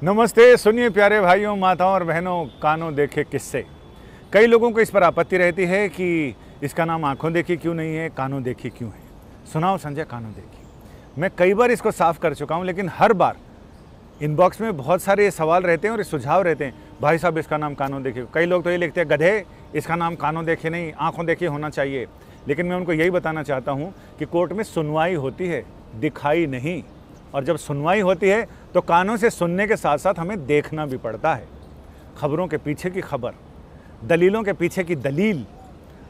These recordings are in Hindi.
नमस्ते। सुनिए प्यारे भाइयों, माताओं और बहनों, कानों देखे किस्से। कई लोगों को इस पर आपत्ति रहती है कि इसका नाम आंखों देखी क्यों नहीं है, कानों देखी क्यों है। सुनाओ संजय, कानों देखी। मैं कई बार इसको साफ कर चुका हूं, लेकिन हर बार इनबॉक्स में बहुत सारे ये सवाल रहते हैं और ये सुझाव रहते हैं, भाई साहब इसका नाम कानों देखी। कई लोग तो ये लिखते हैं, गधे इसका नाम कानों देखे नहीं, आंखों देखी होना चाहिए। लेकिन मैं उनको यही बताना चाहता हूँ कि कोर्ट में सुनवाई होती है, दिखाई नहीं। और जब सुनवाई होती है तो कानों से सुनने के साथ साथ हमें देखना भी पड़ता है। खबरों के पीछे की खबर, दलीलों के पीछे की दलील।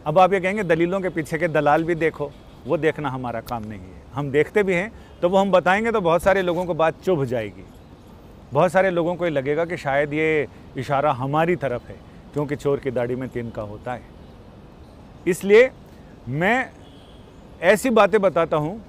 अब आप ये कहेंगे दलीलों के पीछे के दलाल भी देखो, वो देखना हमारा काम नहीं है। हम देखते भी हैं तो वो हम बताएंगे तो बहुत सारे लोगों को बात चुभ जाएगी। बहुत सारे लोगों को ये लगेगा कि शायद ये इशारा हमारी तरफ है, क्योंकि चोर की दाढ़ी में तिनका होता है। इसलिए मैं ऐसी बातें बताता हूँ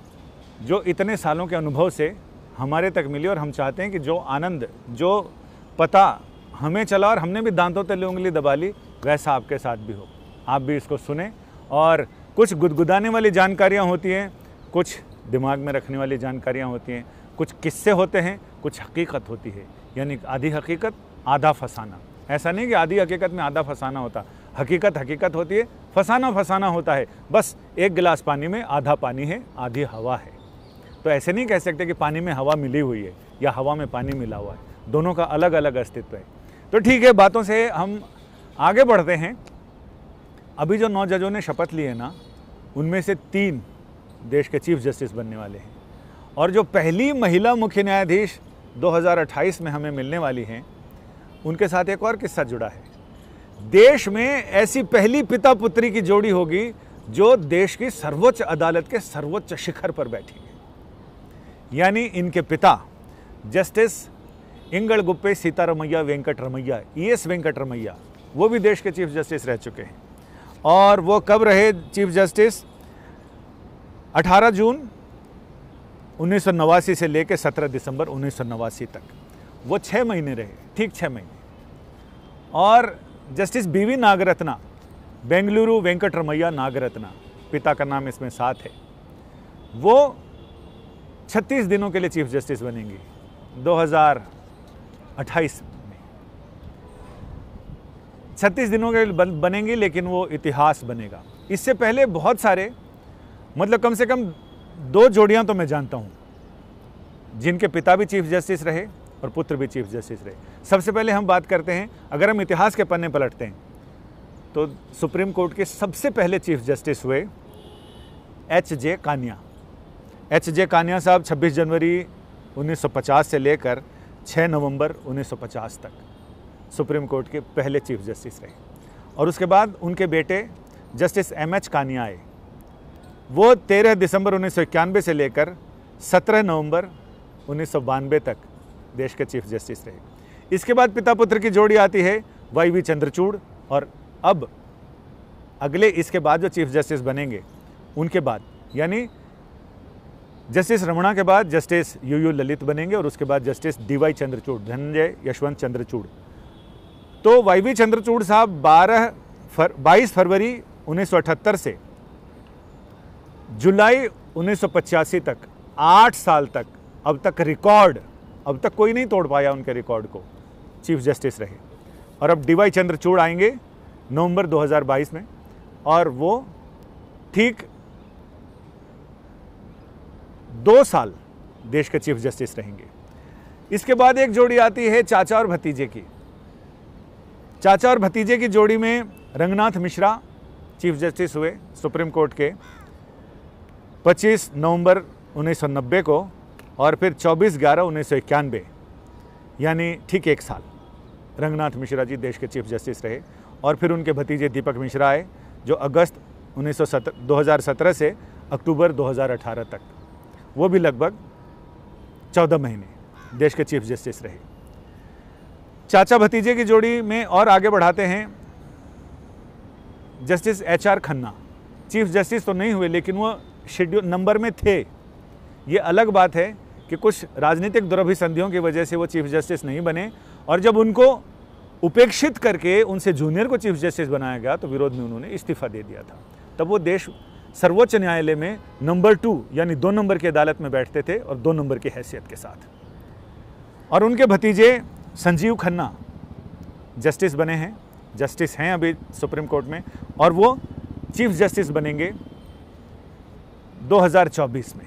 जो इतने सालों के अनुभव से हमारे तक मिली, और हम चाहते हैं कि जो आनंद, जो पता हमें चला और हमने भी दांतों तले उंगली दबा ली, वैसा आपके साथ भी हो। आप भी इसको सुने। और कुछ गुदगुदाने वाली जानकारियाँ होती हैं, कुछ दिमाग में रखने वाली जानकारियाँ होती हैं, कुछ किस्से होते हैं, कुछ हकीकत होती है। यानी आधी हकीकत आधा फसाना। ऐसा नहीं कि आधी हकीकत में आधा फसाना होता, हकीकत हकीकत होती है, फसाना फसाना होता है। बस एक गिलास पानी में आधा पानी है, आधी हवा है। तो ऐसे नहीं कह सकते कि पानी में हवा मिली हुई है या हवा में पानी मिला हुआ है। दोनों का अलग अलग अस्तित्व है। तो ठीक है, बातों से हम आगे बढ़ते हैं। अभी जो 9 जजों ने शपथ ली है ना, उनमें से 3 देश के चीफ जस्टिस बनने वाले हैं। और जो पहली महिला मुख्य न्यायाधीश 2028 में हमें मिलने वाली हैं, उनके साथ एक और किस्सा जुड़ा है। देश में ऐसी पहली पिता पुत्री की जोड़ी होगी जो देश की सर्वोच्च अदालत के सर्वोच्च शिखर पर बैठी है। यानी इनके पिता जस्टिस इंगलगुप्पे सीतारमैया वेंकटरमैया, ES वेंकटरमैया, वो भी देश के चीफ जस्टिस रह चुके हैं। और वो कब रहे चीफ जस्टिस? 18 जून 1989 से लेकर 17 दिसंबर 1989 तक। वो 6 महीने रहे, ठीक 6 महीने। और जस्टिस BV नागरत्ना, बेंगलुरु वेंकटरमैया नागरत्ना, पिता का नाम इसमें साथ है, वो 36 दिनों के लिए चीफ जस्टिस बनेंगी 2028 में। 36 दिनों के लिए बनेंगी, लेकिन वो इतिहास बनेगा। इससे पहले बहुत सारे, मतलब कम से कम 2 जोड़ियां तो मैं जानता हूं जिनके पिता भी चीफ जस्टिस रहे और पुत्र भी चीफ जस्टिस रहे। सबसे पहले हम बात करते हैं, अगर हम इतिहास के पन्ने पलटते हैं तो सुप्रीम कोर्ट के सबसे पहले चीफ जस्टिस हुए HJ कानिया। HJ कानिया साहब 26 जनवरी 1950 से लेकर 6 नवंबर 1950 तक सुप्रीम कोर्ट के पहले चीफ जस्टिस रहे। और उसके बाद उनके बेटे जस्टिस MH कानिया आए। वो 13 दिसंबर 1991 से लेकर 17 नवंबर 1992 तक देश के चीफ जस्टिस रहे। इसके बाद पिता पुत्र की जोड़ी आती है YV चंद्रचूड़। और अब अगले, इसके बाद जो चीफ जस्टिस बनेंगे उनके बाद, यानी जस्टिस रमणा के बाद जस्टिस UU ललित बनेंगे, और उसके बाद जस्टिस DY चंद्रचूड़, धनंजय यशवंत चंद्रचूड़। तो YV चंद्रचूड़ साहब 22 फरवरी 1978 से जुलाई 1985 तक, 8 साल तक, अब तक रिकॉर्ड, अब तक कोई नहीं तोड़ पाया उनके रिकॉर्ड को, चीफ जस्टिस रहे। और अब DY चंद्रचूड़ आएंगे नवंबर 2022 में, और वो ठीक 2 साल देश के चीफ जस्टिस रहेंगे। इसके बाद एक जोड़ी आती है चाचा और भतीजे की। चाचा और भतीजे की जोड़ी में रंगनाथ मिश्रा चीफ जस्टिस हुए सुप्रीम कोर्ट के 25 नवंबर 1990 को, और फिर 24/11/1991, यानी ठीक 1 साल रंगनाथ मिश्रा जी देश के चीफ जस्टिस रहे। और फिर उनके भतीजे दीपक मिश्रा आए, जो अगस्त 2017 से अक्टूबर 2018 तक, वो भी लगभग 14 महीने देश के चीफ जस्टिस रहे। चाचा भतीजे की जोड़ी में और आगे बढ़ाते हैं justice HR Khanna. Chief justice तो नहीं हुए, लेकिन वो शेड्यूल नंबर में थे। ये अलग बात है कि कुछ राजनीतिक दुरभिसंधियों की वजह से वो चीफ जस्टिस नहीं बने, और जब उनको उपेक्षित करके उनसे जूनियर को चीफ जस्टिस बनाया गया तो विरोध में उन्होंने इस्तीफा दे दिया था। तब वो देश सर्वोच्च न्यायालय में नंबर 2 यानी 2 नंबर की अदालत में बैठते थे, और 2 नंबर की हैसियत के साथ। और उनके भतीजे संजीव खन्ना जस्टिस बने हैं, जस्टिस हैं अभी सुप्रीम कोर्ट में, और वो चीफ जस्टिस बनेंगे 2024 में।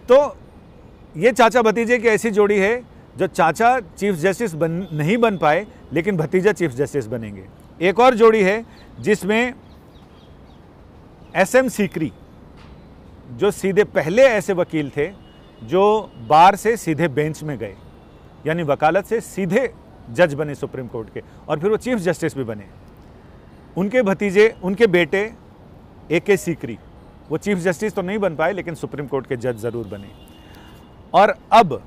तो ये चाचा भतीजे की ऐसी जोड़ी है जो चाचा चीफ जस्टिस नहीं बन पाए लेकिन भतीजा चीफ जस्टिस बनेंगे। एक और जोड़ी है जिसमें SM सीकरी, जो सीधे पहले ऐसे वकील थे जो बार से सीधे बेंच में गए, यानी वकालत से सीधे जज बने सुप्रीम कोर्ट के, और फिर वो चीफ जस्टिस भी बने। उनके भतीजे, उनके बेटे AK सीकरी, वो चीफ जस्टिस तो नहीं बन पाए लेकिन सुप्रीम कोर्ट के जज ज़रूर बने। और अब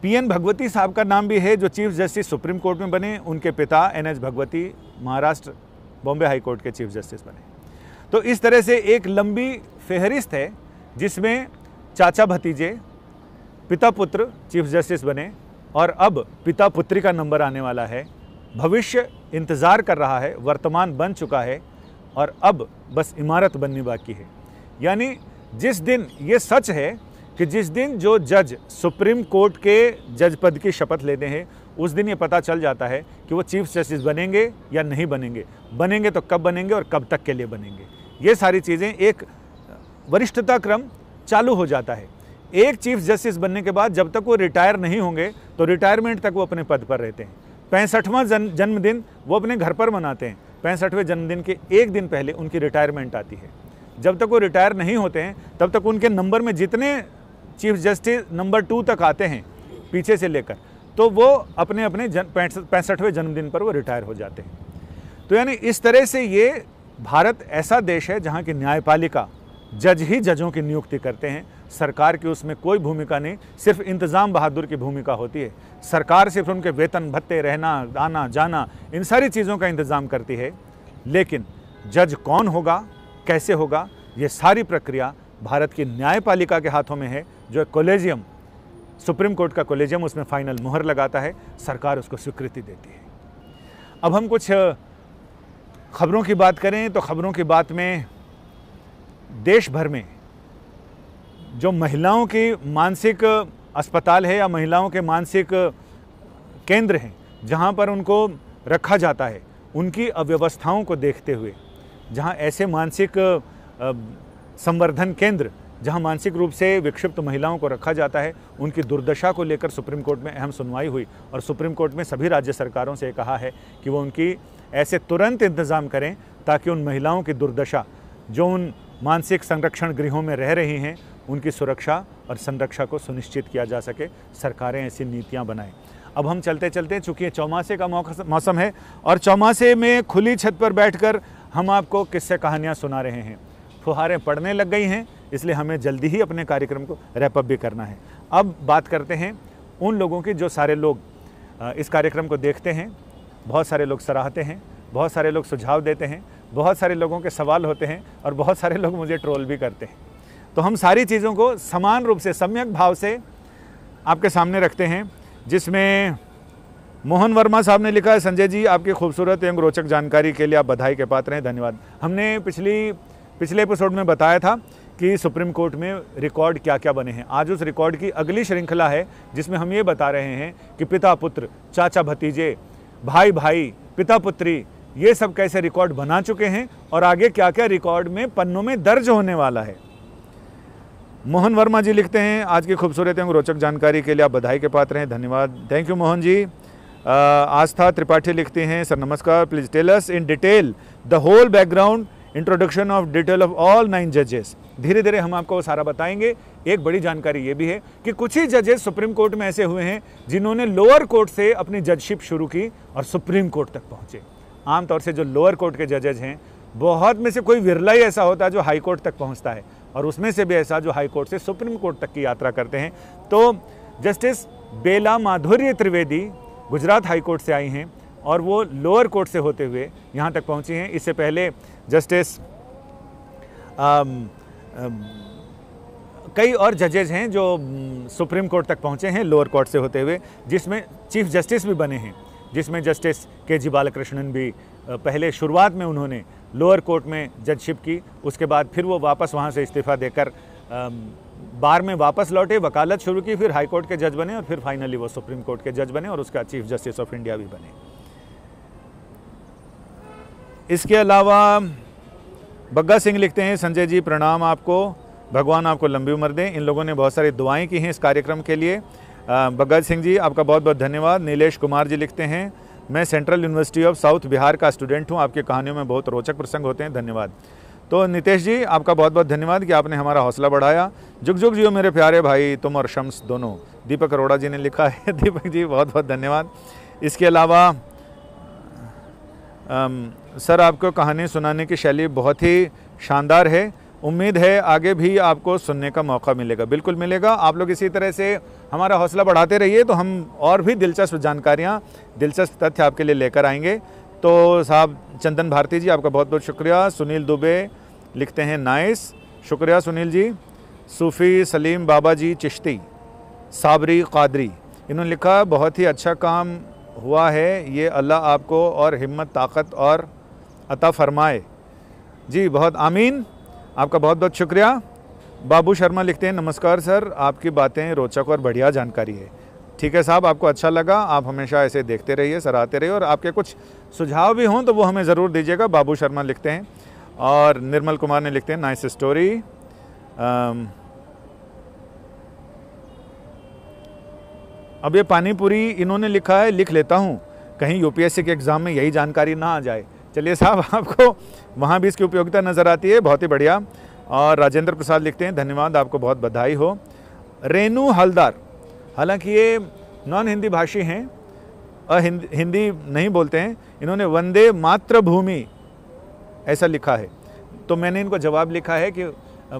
PN भगवती साहब का नाम भी है जो चीफ जस्टिस सुप्रीम कोर्ट में बने। उनके पिता NH Bhagwati Maharashtra Bombay high court के चीफ जस्टिस बने। तो इस तरह से एक लंबी फेहरिस्त है जिसमें चाचा भतीजे, पिता पुत्र चीफ जस्टिस बने, और अब पिता पुत्री का नंबर आने वाला है। भविष्य इंतज़ार कर रहा है, वर्तमान बन चुका है और अब बस इमारत बननी बाकी है। यानी जिस दिन ये सच है कि जिस दिन जो जज सुप्रीम कोर्ट के जज पद की शपथ लेते हैं उस दिन ये पता चल जाता है कि वो चीफ जस्टिस बनेंगे या नहीं बनेंगे, बनेंगे तो कब बनेंगे और कब तक के लिए बनेंगे। ये सारी चीज़ें, एक वरिष्ठता क्रम चालू हो जाता है। एक चीफ जस्टिस बनने के बाद जब तक वो रिटायर नहीं होंगे तो रिटायरमेंट तक वो अपने पद पर रहते हैं। 65वां जन्मदिन वो अपने घर पर मनाते हैं। 65वें जन्मदिन के एक दिन पहले उनकी रिटायरमेंट आती है। जब तक वो रिटायर नहीं होते हैं तब तक उनके नंबर में जितने चीफ जस्टिस नंबर 2 तक आते हैं पीछे से लेकर, तो वो अपने अपने 65वें जन्मदिन पर वो रिटायर हो जाते हैं। तो यानी इस तरह से ये भारत ऐसा देश है जहाँ की न्यायपालिका जज ही जजों की नियुक्ति करते हैं। सरकार की उसमें कोई भूमिका नहीं, सिर्फ इंतज़ाम बहादुर की भूमिका होती है। सरकार सिर्फ उनके वेतन भत्ते, रहना, आना जाना, इन सारी चीज़ों का इंतज़ाम करती है। लेकिन जज कौन होगा, कैसे होगा, ये सारी प्रक्रिया भारत की न्यायपालिका के हाथों में है, जो कॉलेजियम, सुप्रीम कोर्ट का कॉलेजियम उसमें फाइनल मुहर लगाता है, सरकार उसको स्वीकृति देती है। अब हम कुछ खबरों की बात करें तो खबरों की बात में देश भर में जो महिलाओं की मानसिक अस्पताल है या महिलाओं के मानसिक केंद्र हैं जहां पर उनको रखा जाता है, उनकी अव्यवस्थाओं को देखते हुए, जहां ऐसे मानसिक संवर्धन केंद्र जहां मानसिक रूप से विक्षिप्त महिलाओं को रखा जाता है, उनकी दुर्दशा को लेकर सुप्रीम कोर्ट में अहम सुनवाई हुई और सुप्रीम कोर्ट में सभी राज्य सरकारों से कहा है कि वो उनकी ऐसे तुरंत इंतज़ाम करें ताकि उन महिलाओं की दुर्दशा जो उन मानसिक संरक्षण गृहों में रह रही हैं उनकी सुरक्षा और संरक्षा को सुनिश्चित किया जा सके। सरकारें ऐसी नीतियां बनाएं। अब हम चलते चलते, चूँकि चौमासे का मौसम है और चौमासे में खुली छत पर बैठकर हम आपको किस्से कहानियाँ सुना रहे हैं। फुहारें पड़ने लग गई हैं, इसलिए हमें जल्दी ही अपने कार्यक्रम को रैप अप भी करना है। अब बात करते हैं उन लोगों की जो सारे लोग इस कार्यक्रम को देखते हैं, बहुत सारे लोग सराहते हैं, बहुत सारे लोग सुझाव देते हैं, बहुत सारे लोगों के सवाल होते हैं और बहुत सारे लोग मुझे ट्रोल भी करते हैं। तो हम सारी चीज़ों को समान रूप से, सम्यक भाव से आपके सामने रखते हैं। जिसमें मोहन वर्मा साहब ने लिखा है, संजय जी आपकी खूबसूरत एवं रोचक जानकारी के लिए आप बधाई के पात्र हैं, धन्यवाद। हमने पिछले एपिसोड में बताया था कि सुप्रीम कोर्ट में रिकॉर्ड क्या क्या बने हैं। आज उस रिकॉर्ड की अगली श्रृंखला है जिसमें हम ये बता रहे हैं कि पिता पुत्र, चाचा भतीजे, भाई भाई, पिता पुत्री, ये सब कैसे रिकॉर्ड बना चुके हैं और आगे क्या क्या रिकॉर्ड में पन्नों में दर्ज होने वाला है। मोहन वर्मा जी लिखते हैं, आज की खूबसूरत एवं रोचक जानकारी के लिए आप बधाई के पात्र हैं, धन्यवाद। Thank you Mohan ji. आस्था त्रिपाठी लिखते हैं, सर नमस्कार, please tell us in detail the whole background introduction of detail of all 9 जजेस। धीरे धीरे हम आपको सारा बताएंगे। एक बड़ी जानकारी ये भी है कि कुछ ही जजेस सुप्रीम कोर्ट में ऐसे हुए हैं जिन्होंने लोअर कोर्ट से अपनी जजशिप शुरू की और सुप्रीम कोर्ट तक पहुँचे। आमतौर से जो लोअर कोर्ट के जजेज हैं, बहुत में से कोई विरला ही ऐसा होता है जो हाई कोर्ट तक पहुँचता है, और उसमें से भी ऐसा जो हाई कोर्ट से सुप्रीम कोर्ट तक की यात्रा करते हैं। तो जस्टिस बेला माधुर्य त्रिवेदी गुजरात हाई कोर्ट से आई हैं और वो लोअर कोर्ट से होते हुए यहाँ तक पहुँची हैं। इससे पहले जस्टिस कई और जजेज हैं जो सुप्रीम कोर्ट तक पहुँचे हैं लोअर कोर्ट से होते हुए, जिसमें चीफ जस्टिस भी बने हैं, जिसमें जस्टिस के.जी. बालकृष्णन भी पहले शुरुआत में उन्होंने लोअर कोर्ट में जजशिप की, उसके बाद फिर वो वापस वहाँ से इस्तीफ़ा देकर बार में वापस लौटे, वकालत शुरू की, फिर हाई कोर्ट के जज बने और फिर फाइनली वो सुप्रीम कोर्ट के जज बने और उसका चीफ जस्टिस ऑफ इंडिया भी बने। इसके अलावा बग्गा सिंह लिखते हैं, संजय जी प्रणाम आपको, भगवान आपको लंबी उम्र दें। इन लोगों ने बहुत सारी दुआएं की हैं इस कार्यक्रम के लिए। बग्गा सिंह जी आपका बहुत बहुत धन्यवाद। नीलेश कुमार जी लिखते हैं, मैं central university of south Bihar का स्टूडेंट हूं, आपकी कहानियों में बहुत रोचक प्रसंग होते हैं, धन्यवाद। तो नितेश जी आपका बहुत बहुत धन्यवाद कि आपने हमारा हौसला बढ़ाया। जुग जुग जियो मेरे प्यारे भाई, तुम और शम्स दोनों, दीपक अरोड़ा जी ने लिखा है। दीपक जी बहुत बहुत धन्यवाद। इसके अलावा सर आपको कहानी सुनाने की शैली बहुत ही शानदार है, उम्मीद है आगे भी आपको सुनने का मौका मिलेगा। बिल्कुल मिलेगा, आप लोग इसी तरह से हमारा हौसला बढ़ाते रहिए तो हम और भी दिलचस्प जानकारियाँ, दिलचस्प तथ्य आपके लिए लेकर आएंगे। तो साहब चंदन भारती जी आपका बहुत बहुत शुक्रिया। सुनील दुबे लिखते हैं नाइस, शुक्रिया सुनील जी। सूफ़ी सलीम बाबा जी चिश्ती, साबरी कादरी, इन्होंने लिखा बहुत ही अच्छा काम हुआ है, ये अल्लाह आपको और हिम्मत ताकत और अता फरमाए। जी बहुत आमीन, आपका बहुत बहुत शुक्रिया। बाबू शर्मा लिखते हैं नमस्कार सर, आपकी बातें रोचक और बढ़िया जानकारी है। ठीक है साहब, आपको अच्छा लगा, आप हमेशा ऐसे देखते रहिए, सराहते रहिए, और आपके कुछ सुझाव भी हों तो वो हमें ज़रूर दीजिएगा। बाबू शर्मा लिखते हैं। और निर्मल कुमार ने लिखते हैं नाइस स्टोरी। अब ये पानीपुरी इन्होंने लिखा है, लिख लेता हूँ कहीं यूपीएससी के एग्ज़ाम में यही जानकारी ना आ जाए। चलिए साहब, आपको वहाँ भी इसकी उपयोगिता नज़र आती है, बहुत ही बढ़िया। और राजेंद्र प्रसाद लिखते हैं धन्यवाद, आपको बहुत बधाई हो। रेनू हलदार, हालांकि ये नॉन हिंदी भाषी हैं, हिंदी नहीं बोलते हैं, इन्होंने वंदे मातृभूमि ऐसा लिखा है। तो मैंने इनको जवाब लिखा है कि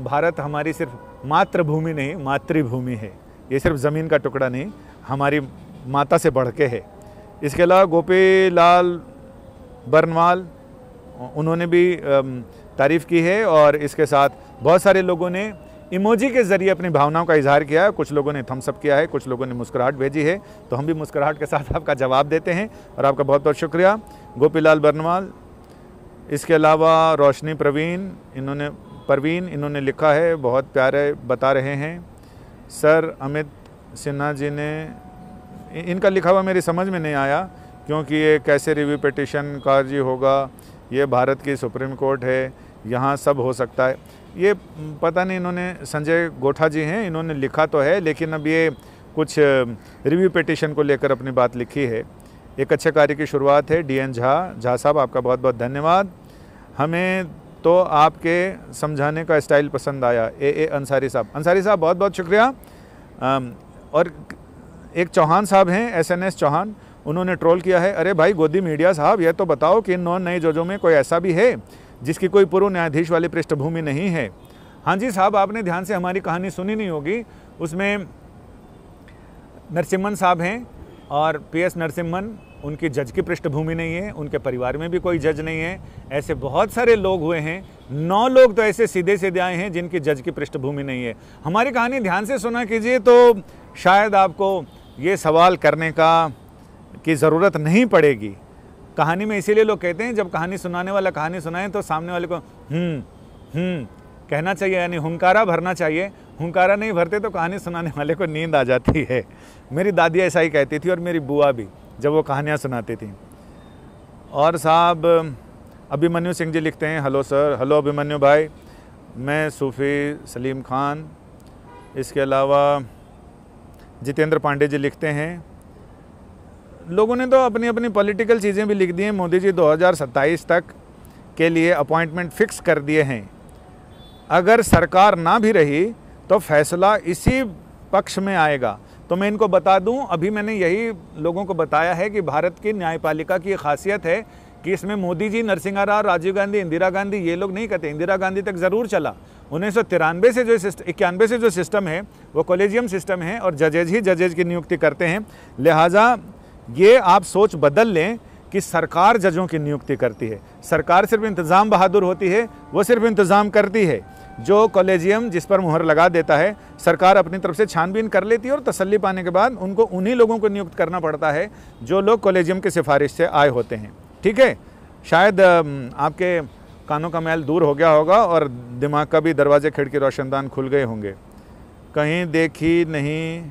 भारत हमारी सिर्फ मातृभूमि नहीं, मातृभूमि है। ये सिर्फ ज़मीन का टुकड़ा नहीं, हमारी माता से बढ़ के है। इसके अलावा गोपी लाल बर्नवाल, उन्होंने भी तारीफ़ की है, और इसके साथ बहुत सारे लोगों ने इमोजी के ज़रिए अपनी भावनाओं का इजहार किया है। कुछ लोगों ने थम्स अप किया है, कुछ लोगों ने मुस्कुराहट भेजी है, तो हम भी मुस्कुराहट के साथ आपका जवाब देते हैं, और आपका बहुत बहुत शुक्रिया गोपीलाल बर्नवाल। इसके अलावा रोशनी परवीन इन्होंने लिखा है, बहुत प्यारे बता रहे हैं सर। अमित सिन्हा जी ने, इनका लिखा हुआ मेरी समझ में नहीं आया, क्योंकि ये कैसे रिव्यू पिटिशन का जी होगा, ये भारत की सुप्रीम कोर्ट है, यहाँ सब हो सकता है। ये पता नहीं, इन्होंने संजय गोठा जी हैं, इन्होंने लिखा तो है, लेकिन अब ये कुछ रिव्यू पिटिशन को लेकर अपनी बात लिखी है। एक अच्छे कार्य की शुरुआत है। DN झा साहब आपका बहुत बहुत धन्यवाद। हमें तो आपके समझाने का स्टाइल पसंद आया। AA अंसारी साहब बहुत बहुत शुक्रिया। और एक चौहान साहब हैं, SNS चौहान, उन्होंने ट्रोल किया है, अरे भाई गोदी मीडिया साहब, ये तो बताओ कि इन 9 नए जजों में कोई ऐसा भी है जिसकी कोई पूर्व न्यायाधीश वाली पृष्ठभूमि नहीं है। हाँ जी साहब, आपने ध्यान से हमारी कहानी सुनी नहीं होगी, उसमें नरसिम्हन साहब हैं, और PS नरसिम्हन, उनकी जज की पृष्ठभूमि नहीं है, उनके परिवार में भी कोई जज नहीं है। ऐसे बहुत सारे लोग हुए हैं, 9 लोग तो ऐसे सीधे सीधे आए हैं जिनकी जज की पृष्ठभूमि नहीं है। हमारी कहानी ध्यान से सुना कीजिए तो शायद आपको ये सवाल करने की ज़रूरत नहीं पड़ेगी। कहानी में इसीलिए लोग कहते हैं जब कहानी सुनाने वाला कहानी सुनाए तो सामने वाले को कहना चाहिए, यानी हुंकारा भरना चाहिए। हुंकारा नहीं भरते तो कहानी सुनाने वाले को नींद आ जाती है। मेरी दादी ऐसा ही कहती थी, और मेरी बुआ भी, जब वो कहानियाँ सुनाती थी। और साहब अभिमन्यु सिंह जी लिखते हैं, हेलो सर। हेलो अभिमन्यु भाई, मैं सूफ़ी सलीम खान। इसके अलावा जितेंद्र पांडे जी लिखते हैं, लोगों ने तो अपनी अपनी पॉलिटिकल चीज़ें भी लिख दी हैं। मोदी जी 2027 तक के लिए अपॉइंटमेंट फिक्स कर दिए हैं, अगर सरकार ना भी रही तो फैसला इसी पक्ष में आएगा। तो मैं इनको बता दूं, अभी मैंने यही लोगों को बताया है कि भारत की न्यायपालिका की खासियत है कि इसमें मोदी जी, नरसिम्हा राव, राजीव गांधी, इंदिरा गांधी, ये लोग नहीं कहते। इंदिरा गांधी तक ज़रूर चला। 1993 से जो 91 से जो सिस्टम है वो कॉलेजियम सिस्टम है, और जजेज की नियुक्ति करते हैं। लिहाजा ये आप सोच बदल लें कि सरकार जजों की नियुक्ति करती है। सरकार सिर्फ इंतज़ाम बहादुर होती है, वो सिर्फ इंतज़ाम करती है। जो कॉलेजियम जिस पर मुहर लगा देता है, सरकार अपनी तरफ से छानबीन कर लेती है, और तसल्ली पाने के बाद उनको उन्हीं लोगों को नियुक्त करना पड़ता है जो लोग कॉलेजियम की सिफारिश से आए होते हैं। ठीक है, शायद आपके कानों का मैल दूर हो गया होगा और दिमाग का भी दरवाजे खिड़की रोशनदान खुल गए होंगे। कहीं देखी नहीं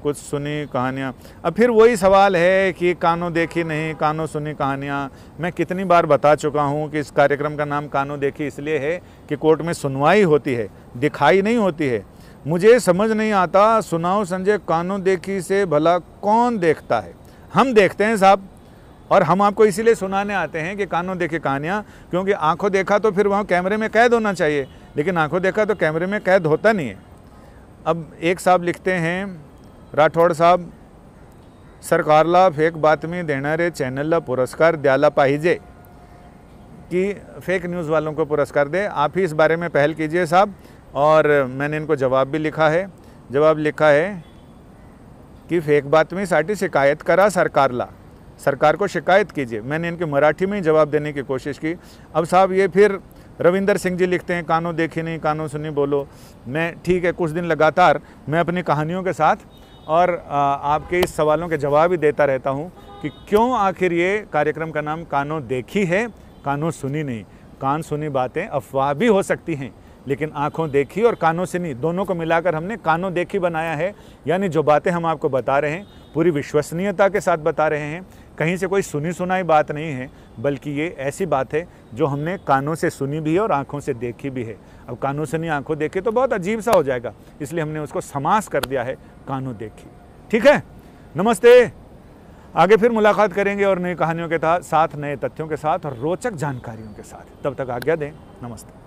कुछ सुनी कहानियाँ। अब फिर वही सवाल है कि कानों देखी नहीं कानों सुनी कहानियाँ। मैं कितनी बार बता चुका हूँ कि इस कार्यक्रम का नाम कानों देखी इसलिए है कि कोर्ट में सुनवाई होती है, दिखाई नहीं होती है। मुझे समझ नहीं आता, सुनाओ संजय कानों देखी से भला कौन देखता है? हम देखते हैं साहब, और हम आपको इसीलिए सुनाने आते हैं कि कानों देखी कहानियाँ, क्योंकि आंखों देखा तो फिर वहाँ कैमरे में कैद होना चाहिए, लेकिन आंखों देखा तो कैमरे में कैद होता नहीं है। अब एक साहब लिखते हैं, राठौड़ साहब, सरकारला फेक बातमी देणारे चॅनलला पुरस्कार द्यायला पाहिजे कि फेक न्यूज़ वालों को पुरस्कार दे। आप ही इस बारे में पहल कीजिए साहब। और मैंने इनको जवाब भी लिखा है। जवाब लिखा है कि फेक बातमीसाठी शिकायत करा सरकारला, सरकार को शिकायत कीजिए। मैंने इनके मराठी में ही जवाब देने की कोशिश की। अब साहब ये फिर रविंदर सिंह जी लिखते हैं कानों देखी नहीं कानों सुनी बोलो। मैं ठीक है, कुछ दिन लगातार मैं अपनी कहानियों के साथ और आपके इस सवालों के जवाब ही देता रहता हूँ कि क्यों आखिर ये कार्यक्रम का नाम कानों देखी है कानों सुनी नहीं। कान सुनी बातें अफवाह भी हो सकती हैं, लेकिन आँखों देखी और कानों सुनी दोनों को मिलाकर हमने कानों देखी बनाया है। यानी जो बातें हम आपको बता रहे हैं पूरी विश्वसनीयता के साथ बता रहे हैं, कहीं से कोई सुनी सुनाई बात नहीं है, बल्कि ये ऐसी बात है जो हमने कानों से सुनी भी है और आँखों से देखी भी है। अब कानों सुनी आँखों देखी तो बहुत अजीब सा हो जाएगा, इसलिए हमने उसको समास कर दिया है कानों देखी। ठीक है, नमस्ते। आगे फिर मुलाकात करेंगे और नई कहानियों के साथ, नए तथ्यों के साथ और रोचक जानकारियों के साथ। तब तक आज्ञा दें, नमस्ते।